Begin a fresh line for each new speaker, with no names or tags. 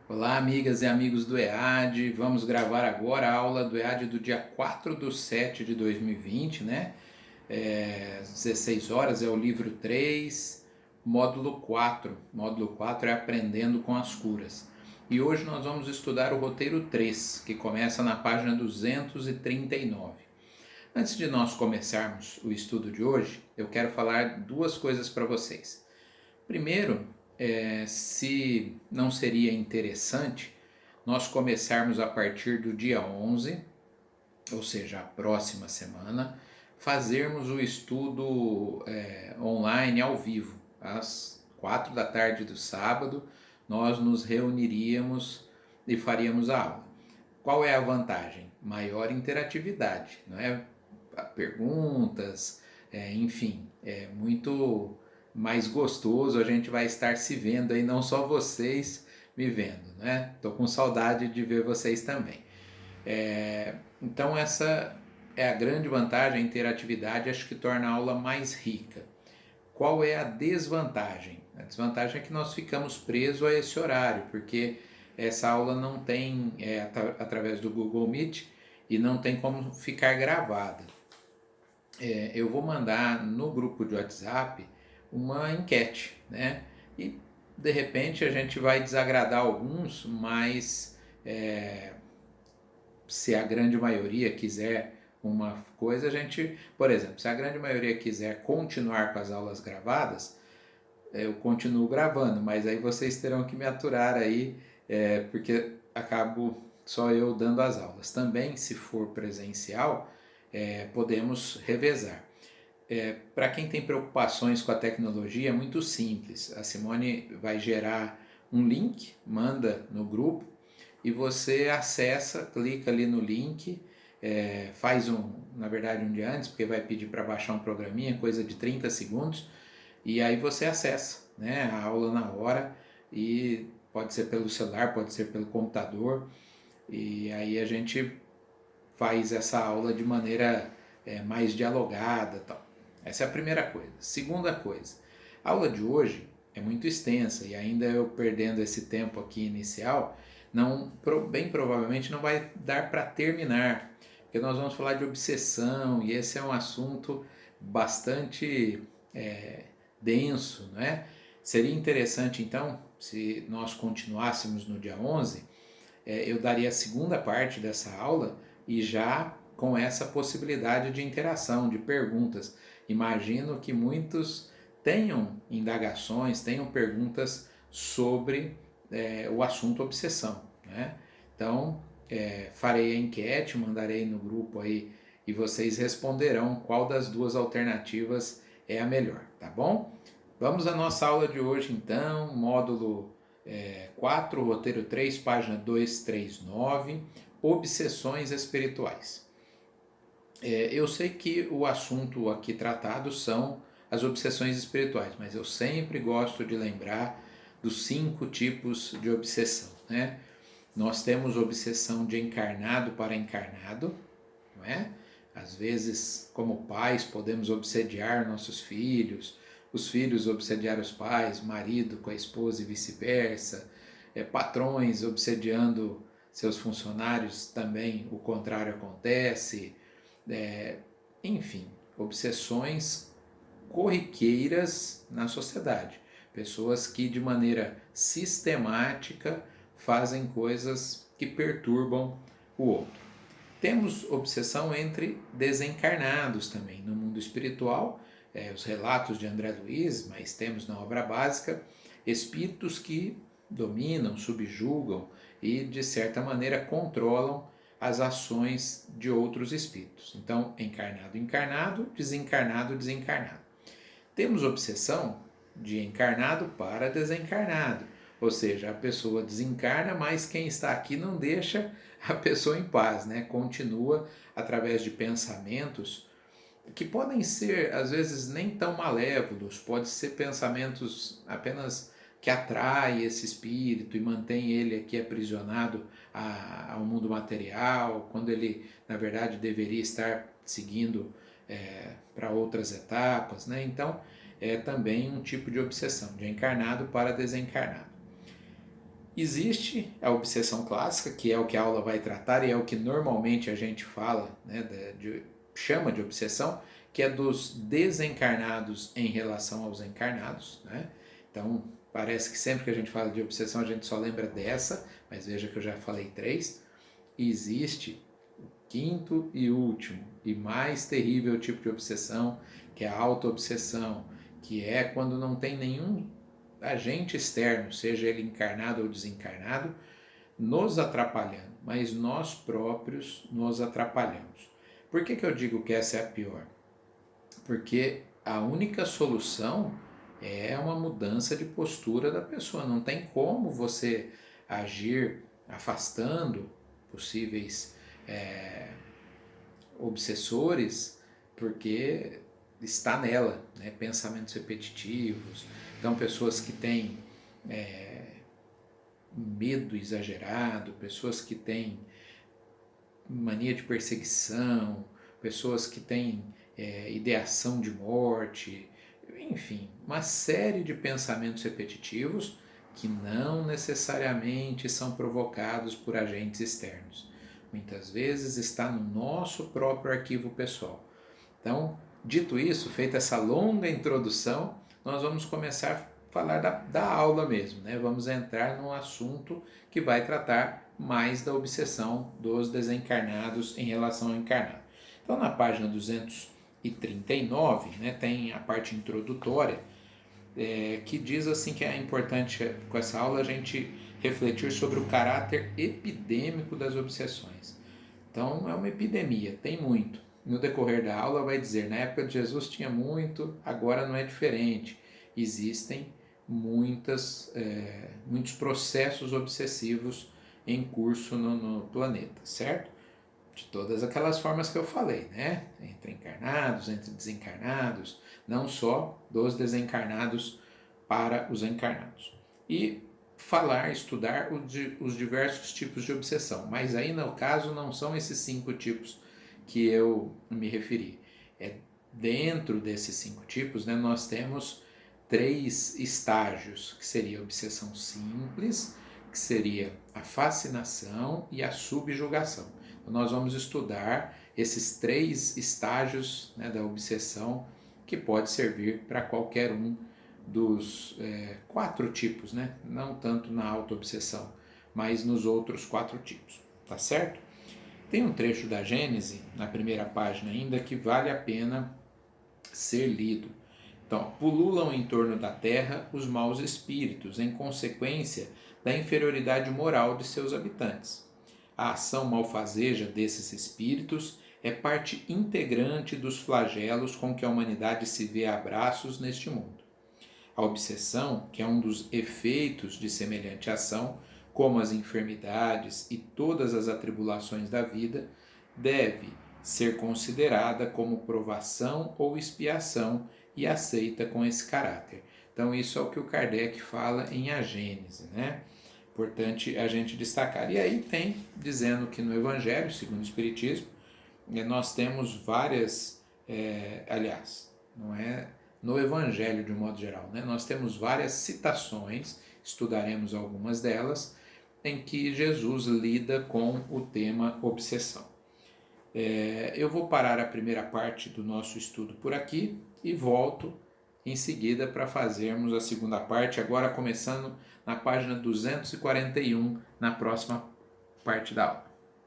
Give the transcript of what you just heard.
Olá, amigas e amigos do EAD. Vamos gravar agora a aula do EAD do dia 4/7 de 2020, né? 16 horas, é o livro 3, módulo 4. Módulo 4 é Aprendendo com as Curas. E hoje nós vamos estudar o roteiro 3, que começa na página 239. Antes de nós começarmos o estudo de hoje, eu quero falar duas coisas para vocês. Primeiro, se não seria interessante nós começarmos a partir do dia 11, ou seja, a próxima semana, fazermos o estudo online ao vivo. Às 4 da tarde do sábado, nós nos reuniríamos e faríamos a aula. Qual é a vantagem? Maior interatividade, não é? Perguntas, enfim, é muito mais gostoso, a gente vai estar se vendo aí, não só vocês me vendo, né? Tô com saudade de ver vocês também. Então essa é a grande vantagem, a interatividade, acho que torna a aula mais rica. Qual é a desvantagem? A desvantagem é que nós ficamos presos a esse horário, porque essa aula não tem, através do Google Meet, e não tem como ficar gravada. Eu vou mandar no grupo de WhatsApp uma enquete, né? E de repente a gente vai desagradar alguns, mas se a grande maioria quiser uma coisa, a gente, por exemplo, se a grande maioria quiser continuar com as aulas gravadas, eu continuo gravando, mas aí vocês terão que me aturar aí, porque acabo só eu dando as aulas. Também, se for presencial, podemos revezar. Para quem tem preocupações com a tecnologia, é muito simples. A Simone vai gerar um link, manda no grupo e você acessa, clica ali no link, faz na verdade um dia antes, porque vai pedir para baixar um programinha, coisa de 30 segundos, e aí você acessa, né, a aula na hora, e pode ser pelo celular, pode ser pelo computador, e aí a gente faz essa aula de maneira mais dialogada, tal. Essa é a primeira coisa. Segunda coisa, a aula de hoje é muito extensa e ainda eu perdendo esse tempo aqui inicial, não, bem provavelmente não vai dar para terminar, porque nós vamos falar de obsessão e esse é um assunto bastante denso, não é? Seria interessante então, se nós continuássemos no dia 11, eu daria a segunda parte dessa aula e já com essa possibilidade de interação, de perguntas. Imagino que muitos tenham indagações, tenham perguntas sobre o assunto obsessão, né? Então, farei a enquete, mandarei no grupo aí e vocês responderão qual das duas alternativas é a melhor, tá bom? Vamos à nossa aula de hoje então, módulo 4, roteiro 3, página 239, obsessões espirituais. Eu sei que o assunto aqui tratado são as obsessões espirituais, mas eu sempre gosto de lembrar dos 5 tipos de obsessão, né? Nós temos obsessão de encarnado para encarnado, não é? Às vezes, como pais, podemos obsediar nossos filhos, os filhos obsediar os pais, marido com a esposa e vice-versa, patrões obsediando seus funcionários, também o contrário acontece, enfim, obsessões corriqueiras na sociedade. Pessoas que de maneira sistemática fazem coisas que perturbam o outro. Temos obsessão entre desencarnados também. No mundo espiritual, os relatos de André Luiz, mas temos na obra básica espíritos que dominam, subjugam e, de certa maneira, controlam as ações de outros espíritos. Então, encarnado, encarnado, desencarnado, desencarnado. Temos obsessão de encarnado para desencarnado, ou seja, a pessoa desencarna, mas quem está aqui não deixa a pessoa em paz, né? Continua através de pensamentos que podem ser, às vezes, nem tão malévolos, pode ser pensamentos apenas que atraem esse espírito e mantém ele aqui aprisionado ao mundo material, quando ele, na verdade, deveria estar seguindo para outras etapas, né? Então, é também um tipo de obsessão, de encarnado para desencarnado. Existe a obsessão clássica, que é o que a aula vai tratar e é o que normalmente a gente fala, né, chama de obsessão, que é dos desencarnados em relação aos encarnados, né? Então, parece que sempre que a gente fala de obsessão a gente só lembra dessa, mas veja que eu já falei três. Existe o quinto e último e mais terrível tipo de obsessão, que é a auto-obsessão, que é quando não tem nenhum agente externo, seja ele encarnado ou desencarnado, nos atrapalhando, mas nós próprios nos atrapalhamos. Por que eu digo que essa é a pior? Porque a única solução é uma mudança de postura da pessoa. Não tem como você agir afastando possíveis obsessores, porque está nela, né? Pensamentos repetitivos. Então, pessoas que têm medo exagerado, pessoas que têm mania de perseguição, pessoas que têm ideação de morte, enfim, uma série de pensamentos repetitivos que não necessariamente são provocados por agentes externos. Muitas vezes está no nosso próprio arquivo pessoal. Então, dito isso, feita essa longa introdução, nós vamos começar a falar da aula mesmo, né? Vamos entrar num assunto que vai tratar mais da obsessão dos desencarnados em relação ao encarnado. Então, na página 239, né, tem a parte introdutória, que diz assim que é importante com essa aula a gente refletir sobre o caráter epidêmico das obsessões. Então, é uma epidemia, tem muito. No decorrer da aula vai dizer, na época de Jesus tinha muito, agora não é diferente. Existem muitos processos obsessivos em curso no planeta, certo? De todas aquelas formas que eu falei, né? Entre encarnados, entre desencarnados, não só dos desencarnados para os encarnados. E falar, estudar os diversos tipos de obsessão, mas aí no caso não são esses 5 tipos que eu me referi. Dentro desses 5 tipos, né, nós temos 3 estágios, que seria a obsessão simples, que seria a fascinação e a subjugação. Então, nós vamos estudar esses 3 estágios, né, da obsessão, que pode servir para qualquer um dos 4 tipos, né? Não tanto na auto-obsessão, mas nos outros 4 tipos, tá certo? Tem um trecho da Gênese, na primeira página ainda, que vale a pena ser lido. Então, pululam em torno da terra os maus espíritos, em consequência da inferioridade moral de seus habitantes. A ação malfazeja desses espíritos é parte integrante dos flagelos com que a humanidade se vê a braços neste mundo. A obsessão, que é um dos efeitos de semelhante ação, como as enfermidades e todas as atribulações da vida, deve ser considerada como provação ou expiação e aceita com esse caráter. Então, isso é o que o Kardec fala em A Gênese, né? Importante a gente destacar. E aí tem dizendo que no Evangelho, segundo o Espiritismo, nós temos várias, aliás, não é no Evangelho de um modo geral, né? Nós temos várias citações, estudaremos algumas delas, em que Jesus lida com o tema obsessão. Eu vou parar a primeira parte do nosso estudo por aqui e volto em seguida para fazermos a segunda parte, agora começando na página 241, na próxima parte da aula.